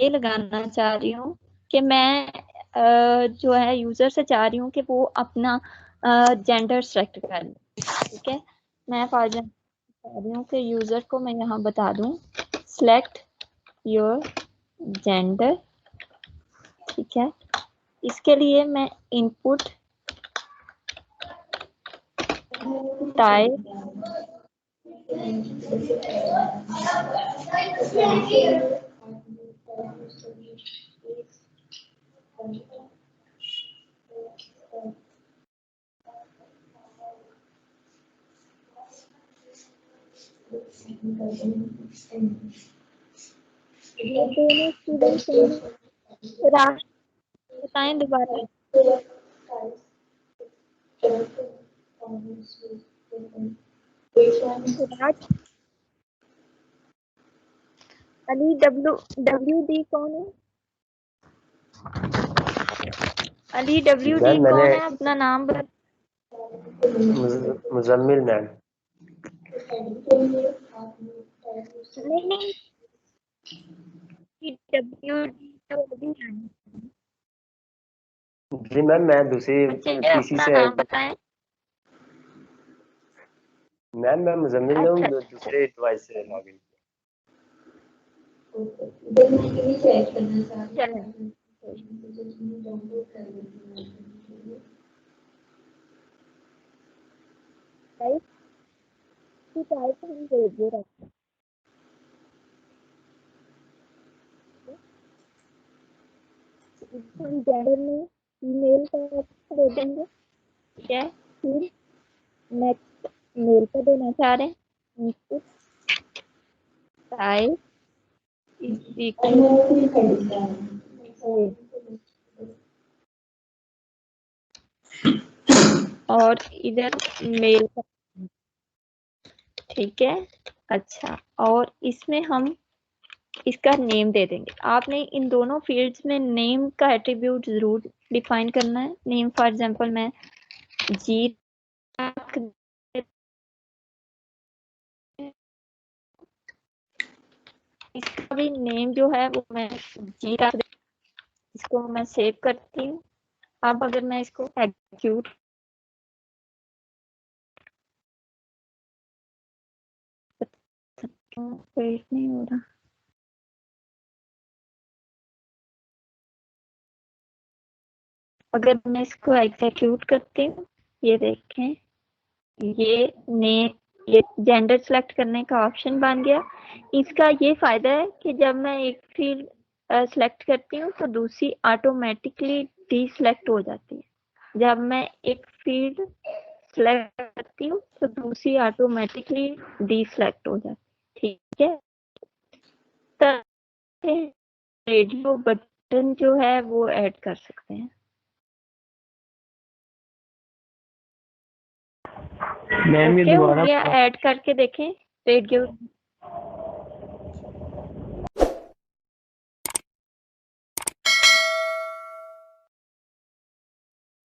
ये लगाना चाह रही हूँ कि मैं जो है यूजर से चाह रही हूँ कि वो अपना जेंडर सेलेक्ट कर ले। ठीक है, मैं फॉर एग्जाम्पल चाह रही हूँ कि यूजर को मैं यहाँ बता दूँ सिलेक्ट योर जेंडर। ठीक है, इसके लिए मैं इनपुट टाइप दोनों स्टूडेंट राष्ट्र बताएं दोबारा। राज अली WD कौन है? अली WD मैम मैंने कौन है? अपना नाम बता। मुजम्मिल मैम। नहीं नहीं, WD तो अभी है। जी मैम, मैं दूसरी अच्छा, पीसी अपना से। नाम बताएं। मैम मैं मुजम्मिल हूँ, अच्छा दूसरे डिवाइस से लॉगिन। चलें। टाइप की टाइप हम रेडियो रखते हैं। हम जेंडर में फीमेल का ऑप्शन दे देंगे। ठीक है, फिर नेक्स्ट मेल का देना चाह रहे हैं। इनपुट टाइप इज इक्वल और इधर मेल का। ठीक है, अच्छा, और इसमें हम इसका नेम दे देंगे। आपने इन दोनों फील्ड्स में नेम का एट्रीब्यूट जरूर डिफाइन करना है। नेम फॉर एग्जांपल मैं जी रख, इसका भी नेम जो है वो मैं जी रख, इसको मैं सेव करती हूँ। अब अगर मैं इसको एग्जीक्यूट वेट नहीं हो रहा, अगर मैं इसको एग्जीक्यूट करती हूँ, ये देखें, ये ने ये जेंडर सेलेक्ट करने का ऑप्शन बन गया। इसका ये फायदा है कि जब मैं एक फील्ड सेलेक्ट करती हूँ तो दूसरी ऑटोमेटिकली डी सेलेक्ट हो जाती है। जब मैं एक फील्ड सेलेक्ट करती हूँ तो दूसरी ऑटोमेटिकली डी सेलेक्ट हो जाती है। ठीक है, तो रेडियो बटन जो है वो ऐड कर सकते हैं। मैम ये ओके, दोबारा ये ऐड करके देखें रेडियो।